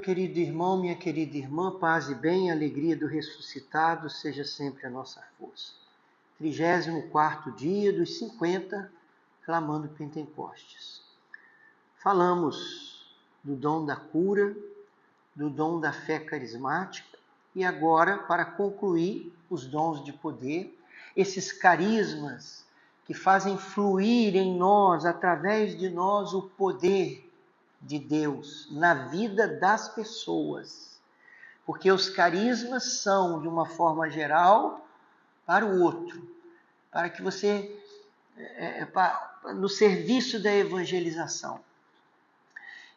Querido irmão, minha querida irmã, paz e bem, alegria do ressuscitado seja sempre a nossa força. 34º dia dos 50, clamando Pentecostes. Falamos do dom da cura, do dom da fé carismática e agora, para concluir, os dons de poder, esses carismas que fazem fluir em nós, através de nós, o poder de Deus na vida das pessoas. Porque os carismas são, de uma forma geral, para o outro, para que você, no serviço da evangelização.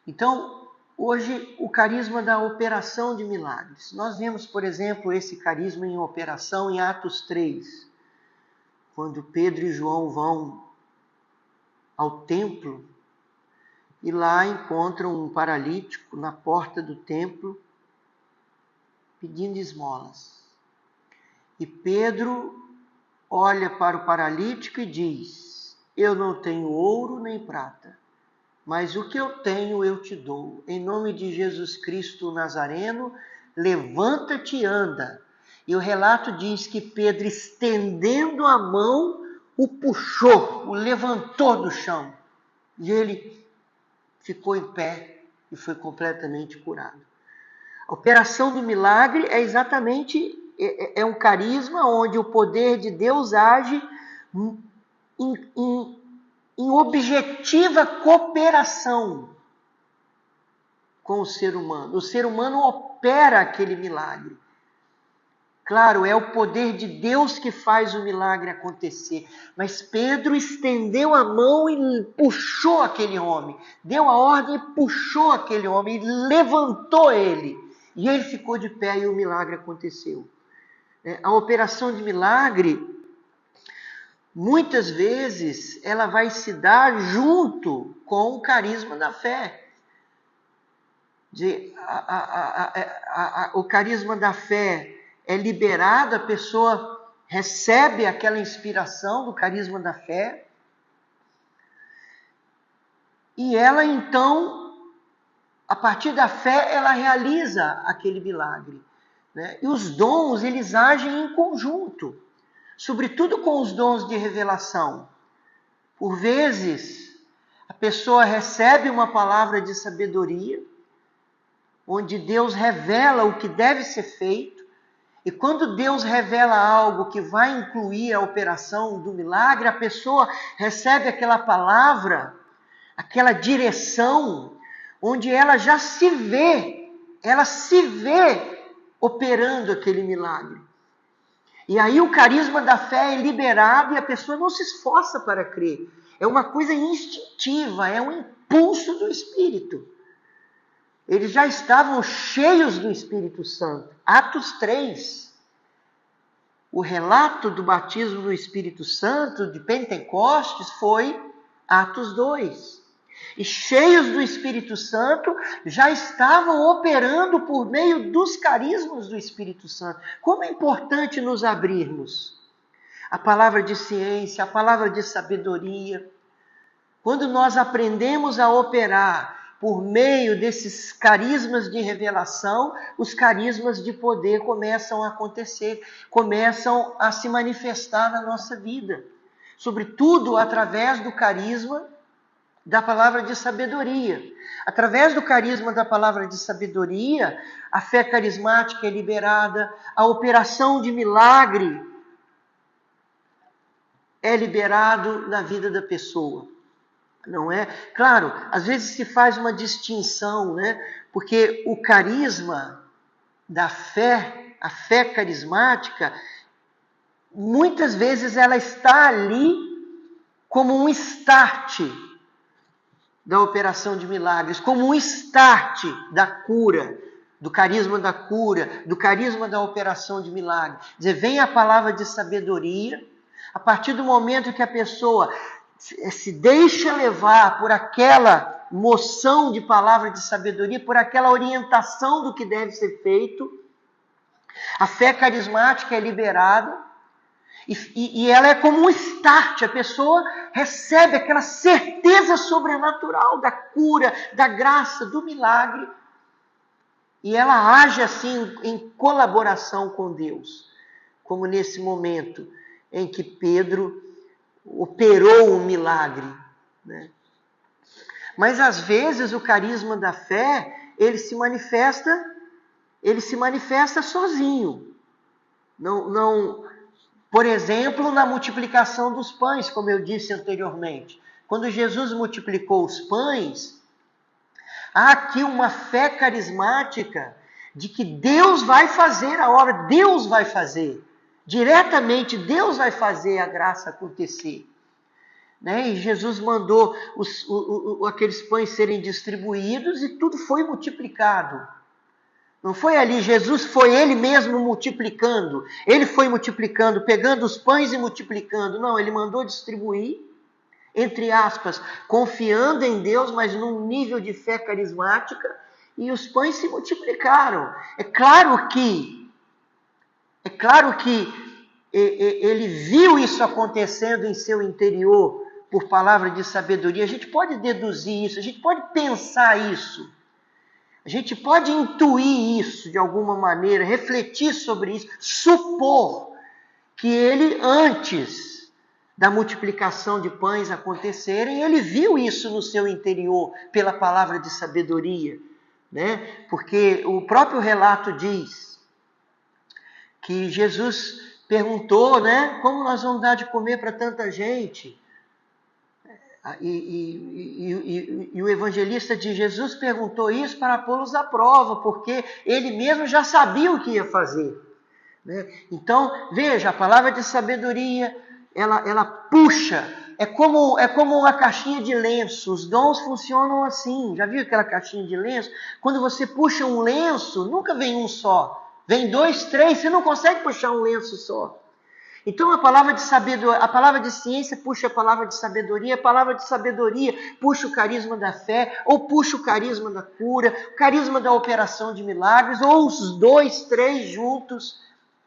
Então, hoje, o carisma da operação de milagres. Nós vemos, por exemplo, esse carisma em operação em Atos 3, quando Pedro e João vão ao templo e lá encontram um paralítico na porta do templo pedindo esmolas. E Pedro olha para o paralítico e diz: eu não tenho ouro nem prata, mas o que eu tenho eu te dou. Em nome de Jesus Cristo Nazareno, levanta-te e anda. E o relato diz que Pedro, estendendo a mão, o puxou, o levantou do chão. E ele ficou em pé e foi completamente curado. A operação do milagre é exatamente um carisma onde o poder de Deus age em objetiva cooperação com o ser humano. O ser humano opera aquele milagre. Claro, é o poder de Deus que faz o milagre acontecer. Mas Pedro estendeu a mão e puxou aquele homem. Deu a ordem e puxou aquele homem. E levantou ele. E ele ficou de pé e o milagre aconteceu. A operação de milagre, muitas vezes, ela vai se dar junto com o carisma da fé. O carisma da fé é liberado, a pessoa recebe aquela inspiração do carisma da fé e ela então, a partir da fé, ela realiza aquele milagre. Né? E os dons, eles agem em conjunto, sobretudo com os dons de revelação. Por vezes, a pessoa recebe uma palavra de sabedoria, onde Deus revela o que deve ser feito. E quando Deus revela algo que vai incluir a operação do milagre, a pessoa recebe aquela palavra, aquela direção, onde ela já se vê operando aquele milagre. E aí o carisma da fé é liberado e a pessoa não se esforça para crer. É uma coisa instintiva, é um impulso do Espírito. Eles já estavam cheios do Espírito Santo. Atos 3. O relato do batismo no Espírito Santo, de Pentecostes, foi Atos 2. E cheios do Espírito Santo, já estavam operando por meio dos carismas do Espírito Santo. Como é importante nos abrirmos. A palavra de ciência, a palavra de sabedoria. Quando nós aprendemos a operar por meio desses carismas de revelação, os carismas de poder começam a acontecer, começam a se manifestar na nossa vida. Sobretudo através do carisma da palavra de sabedoria. Através do carisma da palavra de sabedoria, a fé carismática é liberada, a operação de milagre é liberado na vida da pessoa. Não é? Claro, às vezes se faz uma distinção, né? Porque o carisma da fé, a fé carismática, muitas vezes ela está ali como um start da operação de milagres, como um start da cura, do carisma da cura, do carisma da operação de milagres. Quer dizer, vem a palavra de sabedoria, a partir do momento que a pessoa se deixa levar por aquela moção de palavra de sabedoria, por aquela orientação do que deve ser feito, a fé carismática é liberada e ela é como um start. A pessoa recebe aquela certeza sobrenatural da cura, da graça, do milagre. E ela age assim em colaboração com Deus, como nesse momento em que Pedro operou um milagre, né? Mas às vezes o carisma da fé, ele se manifesta sozinho. Não, por exemplo, na multiplicação dos pães, como eu disse anteriormente. Quando Jesus multiplicou os pães, há aqui uma fé carismática de que Deus vai fazer a obra, Deus vai fazer. Diretamente, Deus vai fazer a graça acontecer. Né? E Jesus mandou aqueles pães serem distribuídos e tudo foi multiplicado. Não foi ali, Jesus foi ele mesmo multiplicando. Ele foi multiplicando, pegando os pães e multiplicando. Não, ele mandou distribuir, entre aspas, confiando em Deus, mas num nível de fé carismática, e os pães se multiplicaram. É claro que ele viu isso acontecendo em seu interior por palavra de sabedoria. A gente pode deduzir isso, a gente pode pensar isso. A gente pode intuir isso de alguma maneira, refletir sobre isso, supor que ele, antes da multiplicação de pães acontecerem, ele viu isso no seu interior pela palavra de sabedoria, né? Porque o próprio relato diz que Jesus perguntou, né? Como nós vamos dar de comer para tanta gente? E o evangelista de Jesus perguntou isso para pô-los à prova, porque ele mesmo já sabia o que ia fazer. Né? Então, veja, a palavra de sabedoria, ela puxa, é como uma caixinha de lenço, os dons funcionam assim. Já viu aquela caixinha de lenço? Quando você puxa um lenço, nunca vem um só, vem 2, 3, você não consegue puxar um lenço só. Então a palavra de ciência puxa a palavra de sabedoria puxa o carisma da fé, ou puxa o carisma da cura, o carisma da operação de milagres, ou os 2, 3 juntos.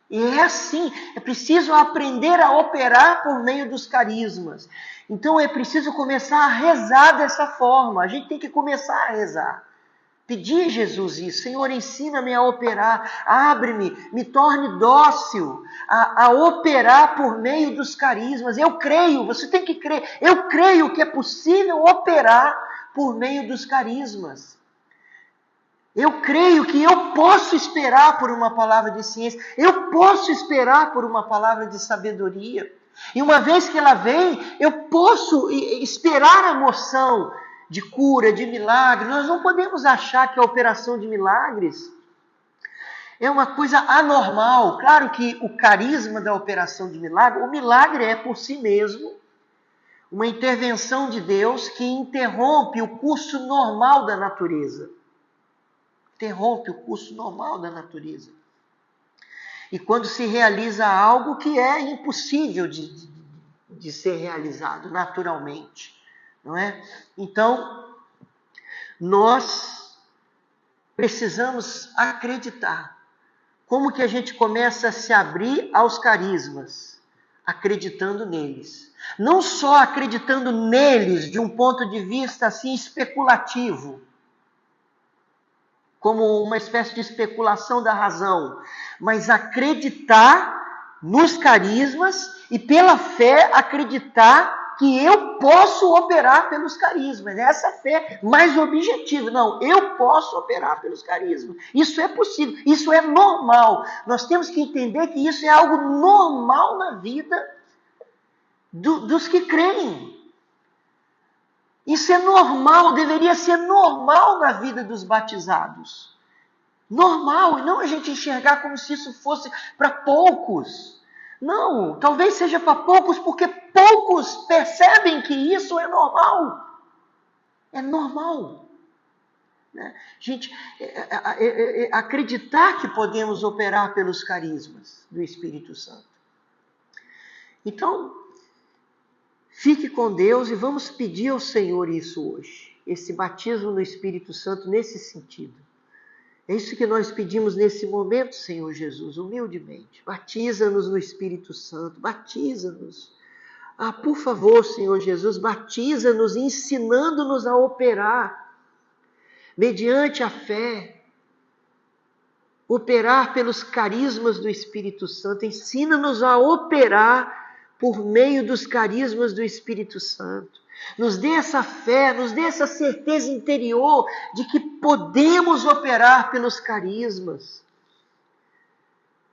E é assim, é preciso aprender a operar por meio dos carismas. Então é preciso começar a rezar dessa forma, a gente tem que começar a rezar. Pedir a Jesus isso, Senhor, ensina-me a operar, abre-me, me torne dócil, a operar por meio dos carismas. Eu creio, você tem que crer, eu creio que é possível operar por meio dos carismas. Eu creio que eu posso esperar por uma palavra de ciência, eu posso esperar por uma palavra de sabedoria. E uma vez que ela vem, eu posso esperar a moção de cura, de milagre. Nós não podemos achar que a operação de milagres é uma coisa anormal. Claro que o carisma da operação de milagre, o milagre é por si mesmo uma intervenção de Deus que interrompe o curso normal da natureza. Interrompe o curso normal da natureza. E quando se realiza algo que é impossível de ser realizado naturalmente. Não é? Então, nós precisamos acreditar. Como que a gente começa a se abrir aos carismas? Acreditando neles. Não só acreditando neles de um ponto de vista assim especulativo, como uma espécie de especulação da razão, mas acreditar nos carismas e pela fé acreditar que eu posso operar pelos carismas. Essa fé mais objetiva. Não, eu posso operar pelos carismas. Isso é possível, isso é normal. Nós temos que entender que isso é algo normal na vida dos que creem. Isso é normal, deveria ser normal na vida dos batizados. Normal, e não a gente enxergar como se isso fosse para poucos. Não, talvez seja para poucos porque poucos percebem que isso é normal. É normal. Né? Gente, acreditar que podemos operar pelos carismas do Espírito Santo. Então, fique com Deus e vamos pedir ao Senhor isso hoje. Esse batismo no Espírito Santo nesse sentido. É isso que nós pedimos nesse momento, Senhor Jesus, humildemente. Batiza-nos no Espírito Santo, batiza-nos. Por favor, Senhor Jesus, batiza-nos, ensinando-nos a operar mediante a fé. operar pelos carismas do Espírito Santo. Ensina-nos a operar por meio dos carismas do Espírito Santo. Nos dê essa fé, nos dê essa certeza interior de que podemos operar pelos carismas.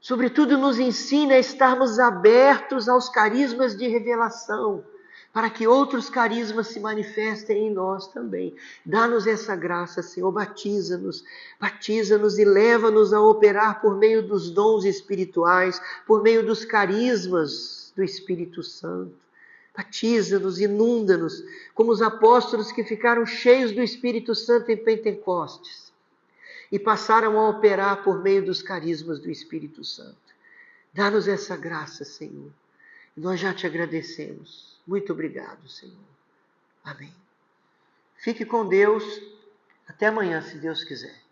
Sobretudo, nos ensina a estarmos abertos aos carismas de revelação, para que outros carismas se manifestem em nós também. Dá-nos essa graça, Senhor, batiza-nos e leva-nos a operar por meio dos dons espirituais, por meio dos carismas do Espírito Santo. Batiza-nos, inunda-nos, como os apóstolos que ficaram cheios do Espírito Santo em Pentecostes e passaram a operar por meio dos carismas do Espírito Santo. Dá-nos essa graça, Senhor. Nós já te agradecemos. Muito obrigado, Senhor. Amém. Fique com Deus. Até amanhã, se Deus quiser.